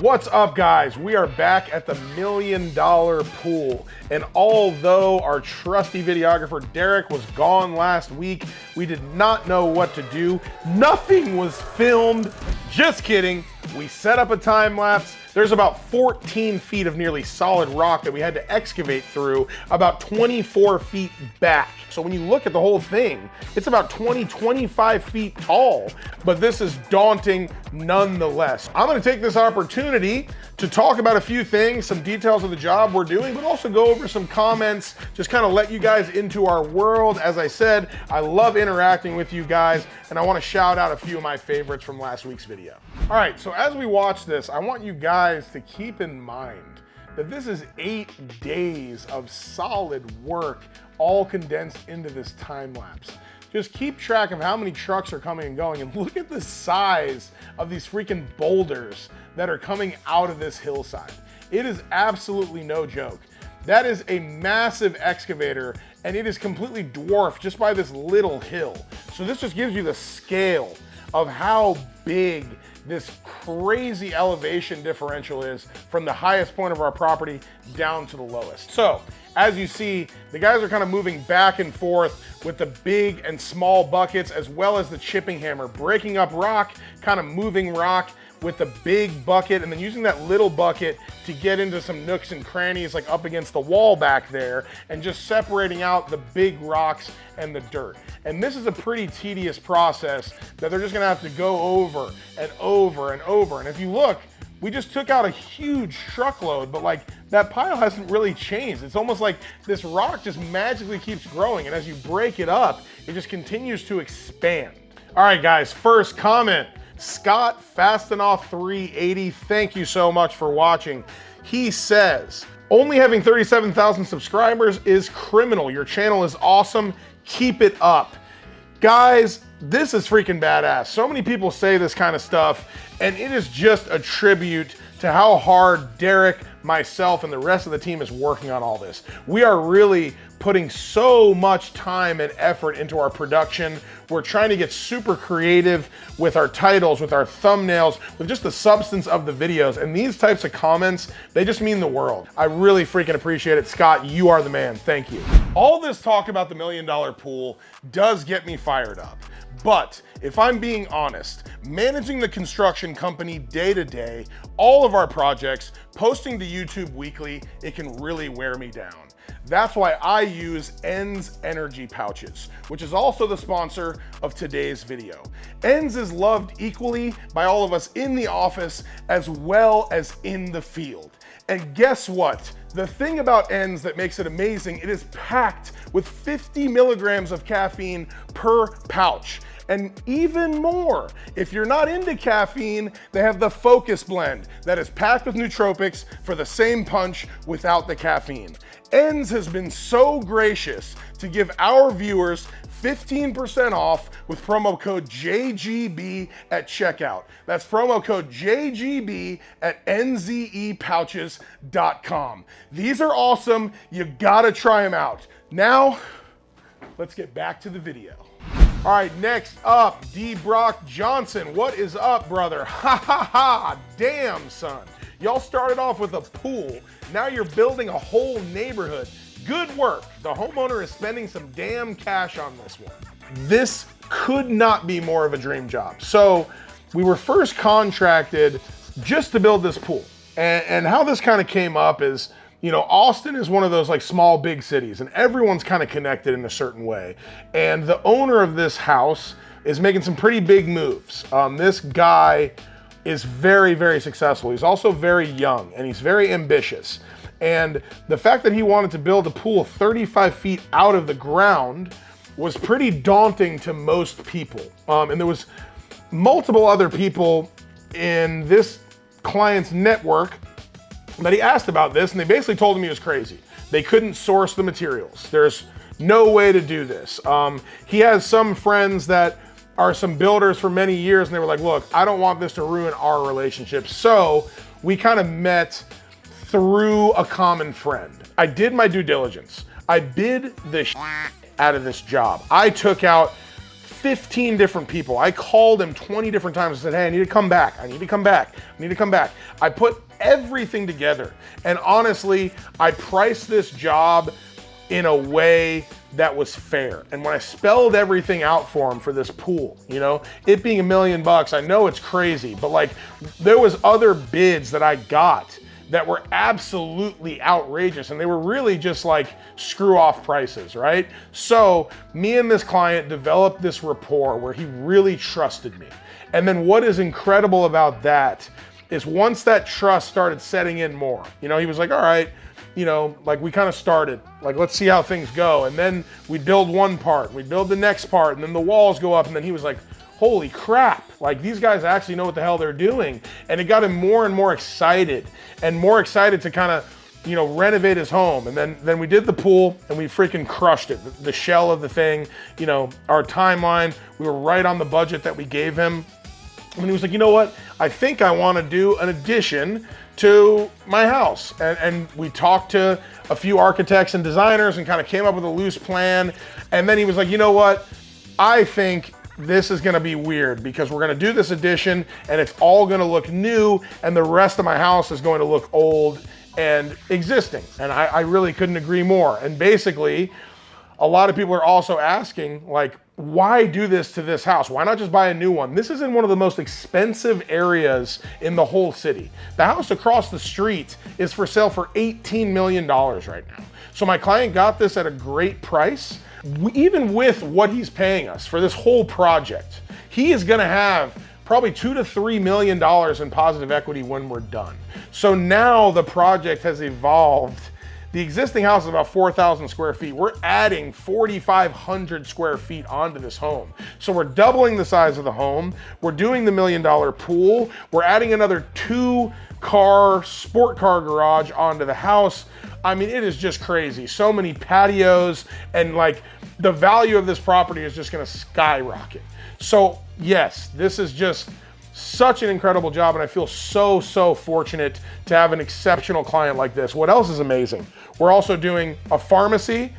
What's up, guys? We are back at the $1 million pool. And although our trusty videographer Derek was gone last week, we did not know what to do. Nothing was filmed. Just kidding. We set up a time lapse. There's about 14 feet of nearly solid rock that we had to excavate through, about 24 feet back. So when you look at the whole thing, it's about 25 feet tall, but this is daunting nonetheless. I'm gonna take this opportunity to talk about a few things, some details of the job we're doing, but also go over some comments, just kind of let you guys into our world. As I said, I love interacting with you guys, and I want to shout out a few of my favorites from last week's video. All right, so as we watch this, I want you guys to keep in mind that this is 8 days of solid work, all condensed into this time lapse. Just keep track of how many trucks are coming and going, and look at the size of these freaking boulders that are coming out of this hillside. It is absolutely no joke. That is a massive excavator, and it is completely dwarfed just by this little hill. So this just gives you the scale of how big this crazy elevation differential is from the highest point of our property down to the lowest. So as you see, the guys are kind of moving back and forth with the big and small buckets, as well as the chipping hammer, breaking up rock, kind of moving rock with the big bucket, and then using that little bucket to get into some nooks and crannies like up against the wall back there, and just separating out the big rocks and the dirt. And this is a pretty tedious process that they're just gonna have to go over and over and over. And if you look, we just took out a huge truckload, but like that pile hasn't really changed. It's almost like this rock just magically keeps growing, and as you break it up, it just continues to expand. All right, guys, first comment. Scott Fastenoff 380, thank you so much for watching. He says, only having 37,000 subscribers is criminal. Your channel is awesome. Keep it up. Guys, this is freaking badass. So many people say this kind of stuff, and it is just a tribute to how hard Derek, myself, and the rest of the team is working on all this. We are really putting so much time and effort into our production. We're trying to get super creative with our titles, with our thumbnails, with just the substance of the videos. And these types of comments, they just mean the world. I really freaking appreciate it. Scott, you are the man. Thank you. All this talk about the $1 million pool does get me fired up. But if I'm being honest, managing the construction company day to day, all of our projects, posting to YouTube weekly, it can really wear me down. That's why I use ENS Energy Pouches, which is also the sponsor of today's video. ENS is loved equally by all of us in the office as well as in the field. And guess what? The thing about ENS that makes it amazing, it is packed with 50 milligrams of caffeine per pouch. And even more, if you're not into caffeine, they have the Focus Blend that is packed with nootropics for the same punch without the caffeine. ENS has been so gracious to give our viewers 15% off with promo code JGB at checkout. That's promo code JGB at nzepouches.com. These are awesome. You gotta try them out. Now, let's get back to the video. All right, next up, D. Brock Johnson. What is up, brother? Ha ha ha, damn, son. Y'all started off with a pool. Now you're building a whole neighborhood. Good work. The homeowner is spending some damn cash on this one. This could not be more of a dream job. So we were first contracted just to build this pool. And how this kind of came up is, you know, Austin is one of those like small, big cities, and everyone's kind of connected in a certain way. And the owner of this house is making some pretty big moves. This guy is very, very successful. He's also very young, and he's very ambitious. And the fact that he wanted to build a pool 35 feet out of the ground was pretty daunting to most people. And there was multiple other people in this client's network that he asked about this, and they basically told him he was crazy. They couldn't source the materials. There's no way to do this. He has some friends that are some builders for many years, and they were like, look, I don't want this to ruin our relationship. So we kind of met through a common friend. I did my due diligence. I bid the out of this job. I took out 15 different people. I called him 20 different times and said, hey, I need to come back. I need to come back. I need to come back. I put everything together. And honestly, I priced this job in a way that was fair. And when I spelled everything out for him for this pool, you know, it being $1 million, I know it's crazy, but like there was other bids that I got that were absolutely outrageous, and they were really just like screw off prices, right? So me and this client developed this rapport where he really trusted me. And then what is incredible about that is once that trust started setting in more, you know, he was like, all right, you know, like we kind of started, like, let's see how things go. And then we build one part, we build the next part, and then the walls go up. And then he was like, holy crap, like these guys actually know what the hell they're doing. And it got him more and more excited to kind of, you know, renovate his home. And then we did the pool and we freaking crushed it. The shell of the thing, you know, our timeline, we were right on the budget that we gave him. And he was like, you know what? I think I want to do an addition to my house. And we talked to a few architects and designers and kind of came up with a loose plan. And then he was like, you know what? I think this is gonna be weird because we're gonna do this addition and it's all gonna look new and the rest of my house is going to look old and existing. And I really couldn't agree more. And basically, a lot of people are also asking, like, why do this to this house? Why not just buy a new one? This is in one of the most expensive areas in the whole city. The house across the street is for sale for $18 million right now. So my client got this at a great price. Even with what he's paying us for this whole project, he is gonna have probably $2 to $3 million in positive equity when we're done. So now the project has evolved. The existing house is about 4,000 square feet. We're adding 4,500 square feet onto this home. So we're doubling the size of the home. We're doing the $1 million pool. We're adding another 2-car sport car garage onto the house. I mean, it is just crazy. So many patios, and like the value of this property is just gonna skyrocket. So yes, this is just such an incredible job, and I feel so fortunate to have an exceptional client like this. What else is amazing? We're also doing a pharmacy,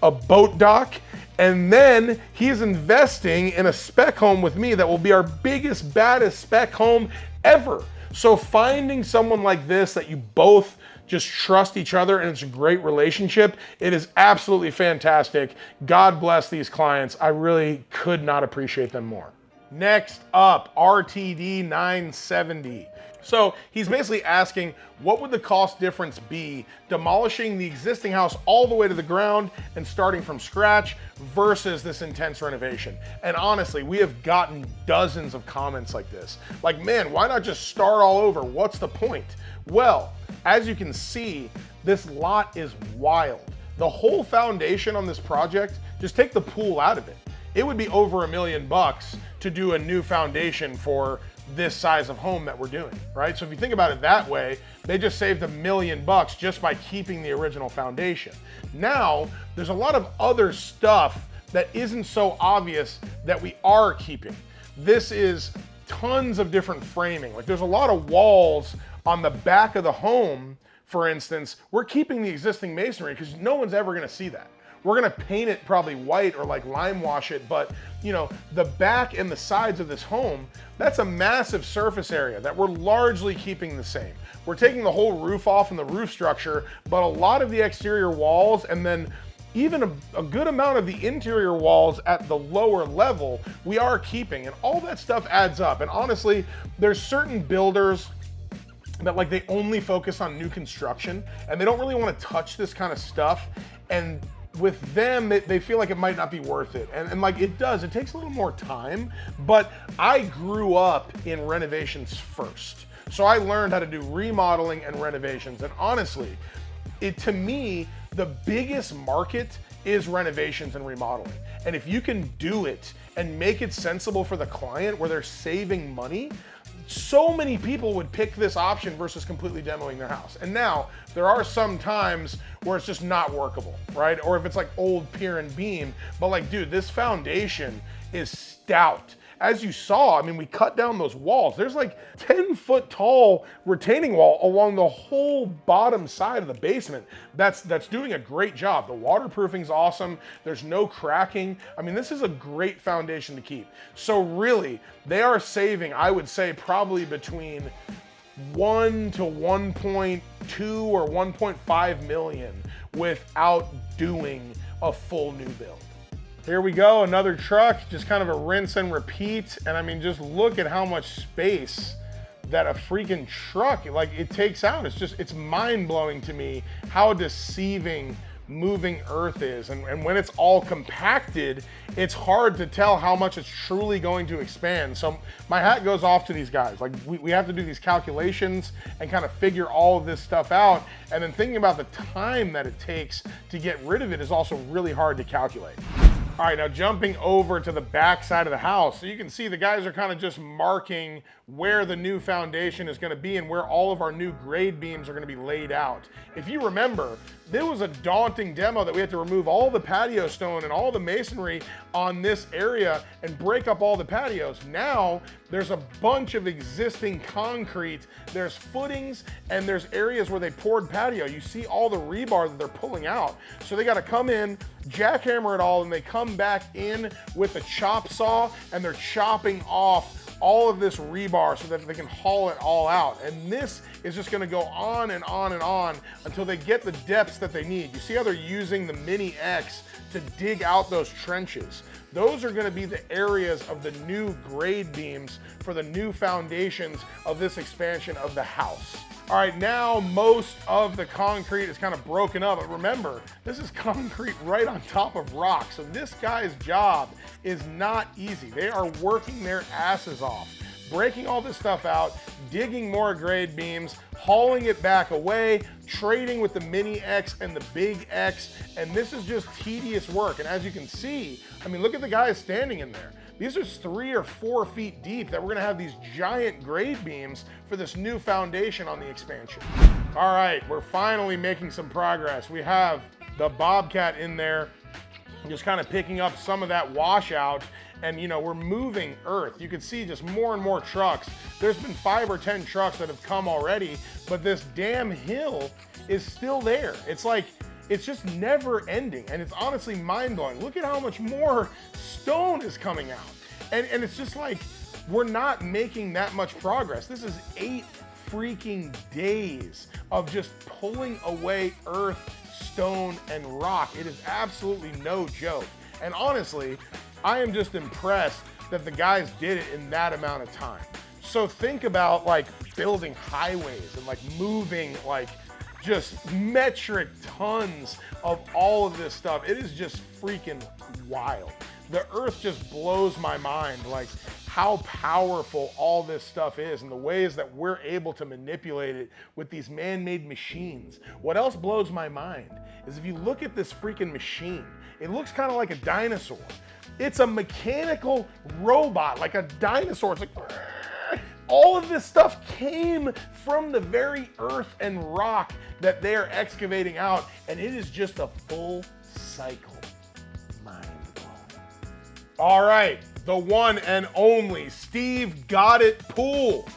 a boat dock, and then he's investing in a spec home with me that will be our biggest, baddest spec home ever. So finding someone like this that you both just trust each other and it's a great relationship, it is absolutely fantastic. God bless these clients. I really could not appreciate them more. Next up, RTD 970. So he's basically asking, what would the cost difference be demolishing the existing house all the way to the ground and starting from scratch versus this intense renovation? And honestly, we have gotten dozens of comments like this. Like, man, why not just start all over? What's the point? Well, as you can see, this lot is wild. The whole foundation on this project, just take the pool out of it. It would be over $1 million to do a new foundation for this size of home that we're doing, right? So if you think about it that way, they just saved $1 million just by keeping the original foundation. Now, there's a lot of other stuff that isn't so obvious that we are keeping. This is tons of different framing. Like there's a lot of walls on the back of the home, for instance. We're keeping the existing masonry because no one's ever gonna see that. We're gonna paint it probably white or like lime wash it, but you know, the back and the sides of this home, that's a massive surface area that we're largely keeping the same. We're taking the whole roof off and the roof structure, but a lot of the exterior walls and then even a good amount of the interior walls at the lower level, we are keeping, and all that stuff adds up. And honestly, there's certain builders that like they only focus on new construction and they don't really want to touch this kind of stuff. And with them, they feel like it might not be worth it. And like it does, it takes a little more time, but I grew up in renovations first. So I learned how to do remodeling and renovations. And honestly, to me, the biggest market is renovations and remodeling. And if you can do it and make it sensible for the client where they're saving money, so many people would pick this option versus completely demoing their house. And now there are some times where it's just not workable, right? Or if it's like old pier and beam, but like, dude, this foundation is stout. as you saw, I mean, we cut down those walls. There's like 10-foot tall retaining wall along the whole bottom side of the basement. That's doing a great job. The waterproofing's awesome. There's no cracking. I mean, this is a great foundation to keep. So really, they are saving, I would say, probably between 1 to 1.2 or 1.5 million without doing a full new build. Here we go, another truck, just kind of a rinse and repeat. And I mean, just look at how much space that a freaking truck, like, it takes out. It's mind-blowing to me how deceiving moving earth is. And when it's all compacted, it's hard to tell how much it's truly going to expand. So my hat goes off to these guys. Like, we have to do these calculations and kind of figure all of this stuff out. And then thinking about the time that it takes to get rid of it is also really hard to calculate. All right, now jumping over to the back side of the house. So you can see the guys are kind of just marking where the new foundation is gonna be and where all of our new grade beams are gonna be laid out. If you remember, there was a daunting demo that we had to remove all the patio stone and all the masonry on this area and break up all the patios. Now, there's a bunch of existing concrete, there's footings, and there's areas where they poured patio. You see all the rebar that they're pulling out. So they gotta come in, jackhammer it all, and they come back in with a chop saw, and they're chopping off all of this rebar so that they can haul it all out. And this is just gonna go on and on and on until they get the depths that they need. You see how they're using the Mini X to dig out those trenches. Those are gonna be the areas of the new grade beams for the new foundations of this expansion of the house. All right, now most of the concrete is kind of broken up, but remember, this is concrete right on top of rock. So this guy's job is not easy. They are working their asses off, breaking all this stuff out, digging more grade beams, hauling it back away, trading with the Mini X and the Big X, and this is just tedious work. And as you can see, I mean, look at the guys standing in there. These are 3 or 4 feet deep that we're gonna have these giant grade beams for this new foundation on the expansion. All right, we're finally making some progress. We have the Bobcat in there, just kind of picking up some of that washout, and you know, we're moving earth. You can see just more and more trucks. There's been 5 or 10 trucks that have come already, but this damn hill is still there. It's like, it's just never ending, and it's honestly mind-blowing. Look at how much more stone is coming out. And it's just like, we're not making that much progress. This is 8 freaking days of just pulling away earth, stone, and rock. It is absolutely no joke. And honestly, I am just impressed that the guys did it in that amount of time. So think about like building highways and like moving like just metric tons of all of this stuff. It is just freaking wild. The earth just blows my mind, like how powerful all this stuff is and the ways that we're able to manipulate it with these man-made machines. What else blows my mind is if you look at this freaking machine, it looks kind of like a dinosaur. It's a mechanical robot, like a dinosaur. It's like, all of this stuff came from the very earth and rock that they are excavating out, and it is just a full cycle. Mind-blowing. All right, the one and only Steve Got It Pool.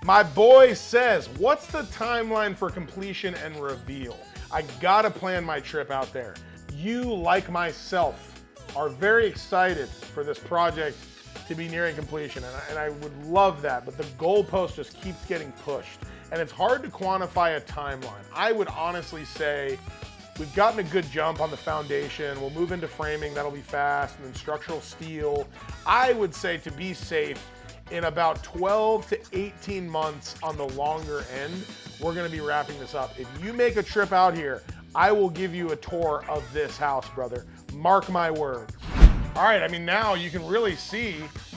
My boy says, what's the timeline for completion and reveal? I gotta plan my trip out there. You, like myself, are very excited for this project to be nearing completion, and I would love that, but the goalpost just keeps getting pushed, and it's hard to quantify a timeline. I would honestly say we've gotten a good jump on the foundation. We'll move into framing, that'll be fast, and then structural steel. I would say, to be safe, in about 12 to 18 months on the longer end, we're gonna be wrapping this up. If you make a trip out here, I will give you a tour of this house, brother. Mark my words. All right, I mean, now you can really see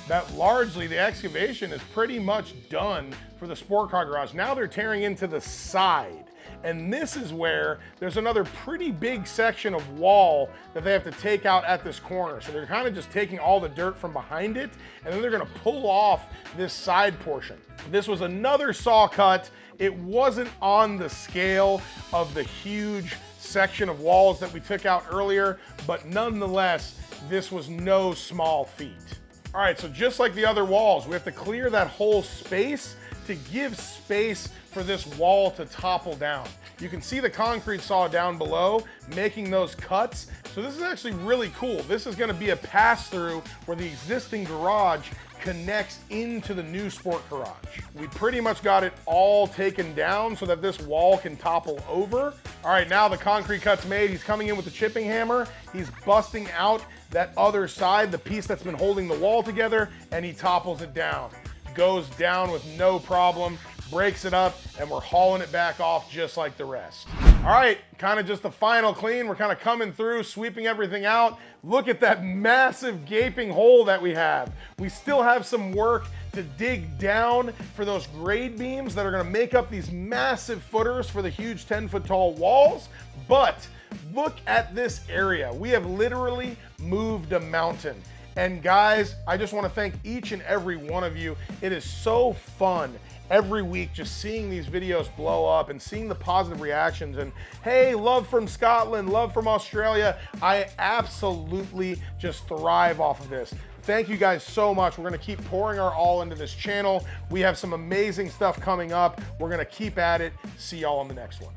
that largely the excavation is pretty much done for the sport car garage. Now they're tearing into the side. And this is where there's another pretty big section of wall that they have to take out at this corner. So they're kind of just taking all the dirt from behind it, and then they're gonna pull off this side portion. This was another saw cut. It wasn't on the scale of the huge section of walls that we took out earlier, but nonetheless, this was no small feat. All right, so just like the other walls, we have to clear that whole space to give space for this wall to topple down. You can see the concrete saw down below making those cuts. So this is actually really cool. This is gonna be a pass-through where the existing garage connects into the new sport garage. We pretty much got it all taken down so that this wall can topple over. All right, now the concrete cut's made. He's coming in with the chipping hammer. He's busting out that other side, the piece that's been holding the wall together, and he topples it down. Goes down with no problem, breaks it up, and we're hauling it back off just like the rest. All right, kind of just the final clean. We're kind of coming through, sweeping everything out. Look at that massive gaping hole that we have. We still have some work to dig down for those grade beams that are gonna make up these massive footers for the huge 10-foot tall walls. But look at this area. We have literally moved a mountain. And guys, I just want to thank each and every one of you. It is so fun every week just seeing these videos blow up and seeing the positive reactions. And hey, love from Scotland, love from Australia. I absolutely just thrive off of this. Thank you guys so much. We're gonna keep pouring our all into this channel. We have some amazing stuff coming up. We're gonna keep at it. See y'all on the next one.